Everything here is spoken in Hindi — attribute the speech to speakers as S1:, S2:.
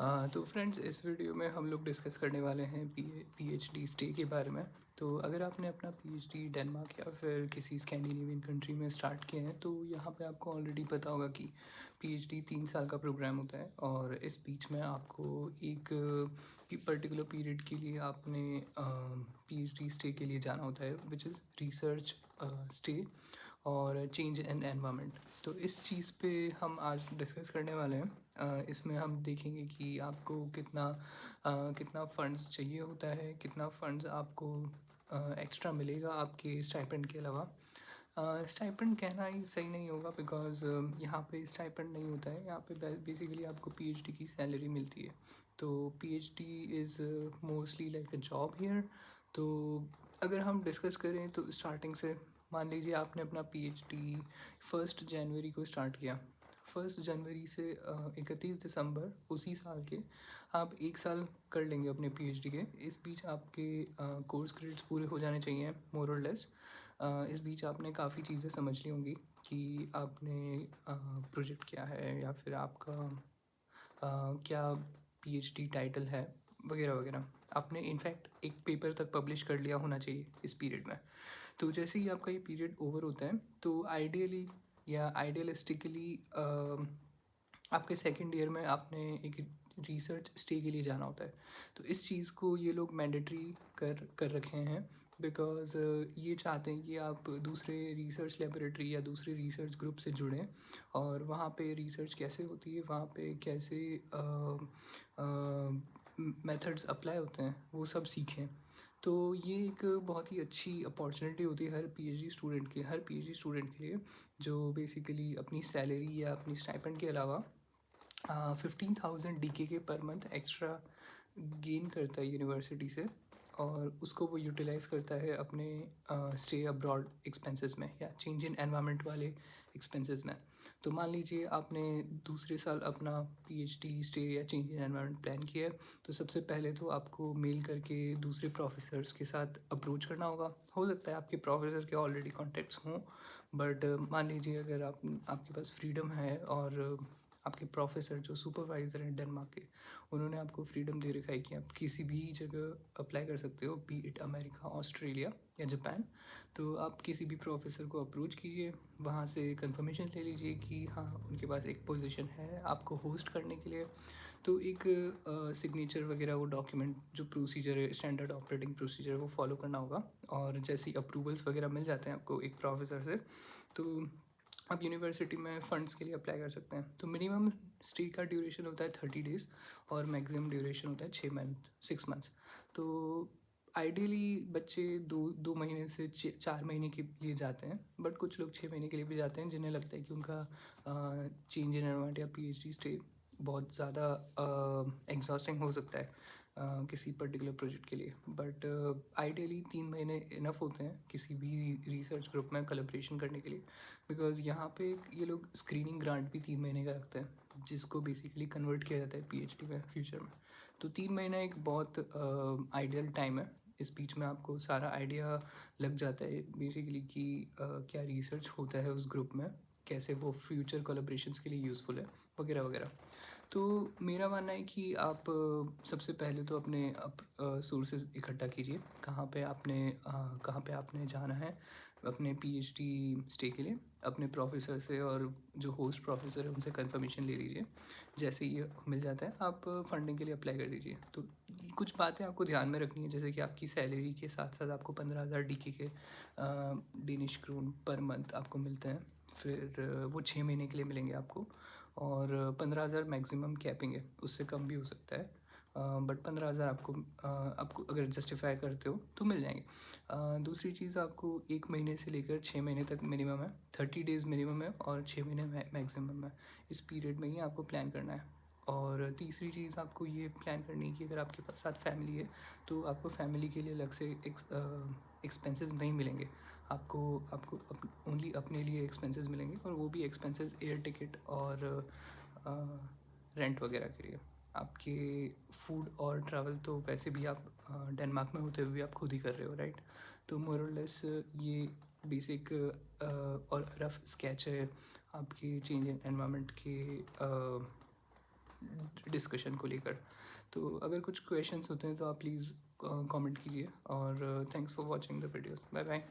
S1: तो फ्रेंड्स, इस वीडियो में हम लोग डिस्कस करने वाले हैं पीएचडी स्टे के बारे में। तो अगर आपने अपना पीएचडी डेनमार्क या फिर किसी स्कैंडिनेवियन कंट्री में स्टार्ट किया है तो यहाँ पे आपको ऑलरेडी पता होगा कि पीएचडी 3 साल का प्रोग्राम होता है और इस बीच में आपको एक पर्टिकुलर पीरियड के लिए आपने पीएचडी स्टे के लिए जाना होता है, विच इज़ रिसर्च स्टे और चेंज इन एनवायरनमेंट। तो इस चीज़ पे हम आज डिस्कस करने वाले हैं। इसमें हम देखेंगे कि आपको कितना फ़ंड्स चाहिए होता है, कितना फ़ंड्स आपको एक्स्ट्रा मिलेगा आपके स्टाइपेंड के अलावा। स्टाइपेंड कहना ही सही नहीं होगा बिकॉज़ यहाँ पे स्टाइपेंड नहीं होता है, यहाँ पे बेसिकली आपको पीएचडी की सैलरी मिलती है। तो PhD is mostly like a job here. तो अगर हम डिस्कस करें तो स्टार्टिंग से मान लीजिए आपने अपना पीएचडी 1 जनवरी को स्टार्ट किया। 1 जनवरी से 31 दिसंबर उसी साल के आप 1 साल कर लेंगे अपने पीएचडी के। इस बीच आपके कोर्स क्रेडिट्स पूरे हो जाने चाहिए मोर और लेस। इस बीच आपने काफ़ी चीज़ें समझ ली होंगी कि आपने प्रोजेक्ट क्या है या फिर आपका क्या पीएचडी टाइटल है वगैरह वगैरह। आपने इनफैक्ट एक पेपर तक पब्लिश कर लिया होना चाहिए इस पीरियड में। तो जैसे ही आपका ये पीरियड ओवर होता है तो आइडियली या आइडियलिस्टिकली आपके सेकेंड ईयर में आपने एक रिसर्च स्टे के लिए जाना होता है। तो इस चीज़ को ये लोग मैंडेटरी कर कर रखे हैं बिकॉज़ ये चाहते हैं कि आप दूसरे रिसर्च लेबोरेटरी या दूसरे रिसर्च ग्रुप से जुड़ें और वहाँ पे रिसर्च कैसे होती है, वहाँ पे कैसे मेथड्स अप्लाई होते हैं, वो सब सीखें। तो ये एक बहुत ही अच्छी अपॉर्चुनिटी होती है हर पीएचडी स्टूडेंट के लिए, जो बेसिकली अपनी सैलरी या अपनी स्टाइपेंड के अलावा 15,000 डीके के पर मंथ एक्स्ट्रा गेन करता है यूनिवर्सिटी से और उसको वो यूटिलाइज़ करता है अपने स्टे अब्रॉड एक्सपेंसेस में या चेंज इन एनवायरनमेंट वाले एक्सपेंसेस में। तो मान लीजिए आपने दूसरे साल अपना पीएचडी स्टे या चेंज इन एनवायरनमेंट प्लान किया है, तो सबसे पहले तो आपको मेल करके दूसरे प्रोफेसर्स के साथ अप्रोच करना होगा। हो सकता है आपके प्रोफेसर के ऑलरेडी कॉन्टैक्ट्स हों, बट मान लीजिए अगर आपके पास फ्रीडम है और आपके प्रोफेसर जो सुपरवाइज़र हैं डेनमार्क के, उन्होंने आपको फ्रीडम दे रखा है कि आप किसी भी जगह अप्लाई कर सकते हो, बी इट अमेरिका, ऑस्ट्रेलिया या जापान। तो आप किसी भी प्रोफेसर को अप्रोच कीजिए, वहाँ से कंफर्मेशन ले लीजिए कि हाँ उनके पास एक पोजीशन है आपको होस्ट करने के लिए। तो एक सिग्नेचर वगैरह वो डॉक्यूमेंट जो प्रोसीजर है, स्टैंडर्ड ऑपरेटिंग प्रोसीजर, वो फॉलो करना होगा। और जैसे ही अप्रूवल्स वगैरह मिल जाते हैं आपको एक प्रोफेसर से, तो आप यूनिवर्सिटी में फ़ंड्स के लिए अप्लाई कर सकते हैं। तो मिनिमम स्टे का ड्यूरेशन होता है 30 डेज़ और मैक्सिमम ड्यूरेशन होता है 6 मंथ्स। तो आइडियली बच्चे दो दो महीने से 4 महीने के लिए जाते हैं, बट कुछ लोग 6 महीने के लिए भी जाते हैं जिन्हें लगता है कि उनका चेंज इन एनवायरनमेंट या पीएचडी स्टे बहुत ज़्यादा एग्जॉस्टिंग हो सकता है किसी पर्टिकुलर प्रोजेक्ट के लिए। बट आइडियली 3 महीने इनफ होते हैं किसी भी रिसर्च ग्रुप में कोलैबोरेशन करने के लिए, बिकॉज़ यहाँ पे ये लोग स्क्रीनिंग ग्रांट भी 3 महीने का रखते हैं जिसको बेसिकली कन्वर्ट किया जाता है पीएचडी में फ्यूचर में। तो 3 महीना एक बहुत आइडियल टाइम है। इस बीच में आपको सारा आइडिया लग जाता है बेसिकली कि क्या रिसर्च होता है उस ग्रुप में, कैसे वो फ्यूचर कोलैबोरेशंस के लिए यूज़फुल है वगैरह वगैरह। तो मेरा मानना है कि आप सबसे पहले तो अपने सोर्सेज इकट्ठा कीजिए, कहाँ पे आपने जाना है अपने पीएचडी स्टे के लिए। अपने प्रोफेसर से और जो होस्ट प्रोफेसर है उनसे कंफर्मेशन ले लीजिए। जैसे ही ये मिल जाता है आप फंडिंग के लिए अप्लाई कर दीजिए। तो कुछ बातें आपको ध्यान में रखनी है, जैसे कि आपकी सैलरी के साथ साथ आपको 15,000 डीके के डेनिश क्रोन पर मंथ आपको मिलते हैं। फिर वो 6 महीने के लिए मिलेंगे आपको और 15,000 मैक्सिमम कैपिंग है, उससे कम भी हो सकता है। बट 15,000 आपको अगर जस्टिफाई करते हो तो मिल जाएंगे। दूसरी चीज़, आपको 1 महीने से लेकर 6 महीने तक मिनिमम है, 30 डेज़ मिनिमम है और 6 महीने मैक्सिमम है। इस पीरियड में ही आपको प्लान करना है। और तीसरी चीज़ आपको ये प्लान करनी है कि अगर आपके पास साथ फैमिली है तो आपको फैमिली के लिए अलग से एक्सपेंसेस नहीं मिलेंगे। आपको आपको ओनली अपने लिए एक्सपेंसेस मिलेंगे और वो भी एक्सपेंसेस एयर टिकट और रेंट वगैरह के लिए। आपके फूड और ट्रैवल तो वैसे भी आप डेनमार्क में होते हुए आप खुद ही कर रहे हो, राइट? तो मोर और लेस ये बेसिक और रफ स्केच है आपके चेंज इन एनवायरनमेंट के डिस्कशन को लेकर। तो अगर कुछ क्वेश्चंस होते हैं तो आप प्लीज़ कमेंट कीजिए, और thanks for watching the video. Bye bye.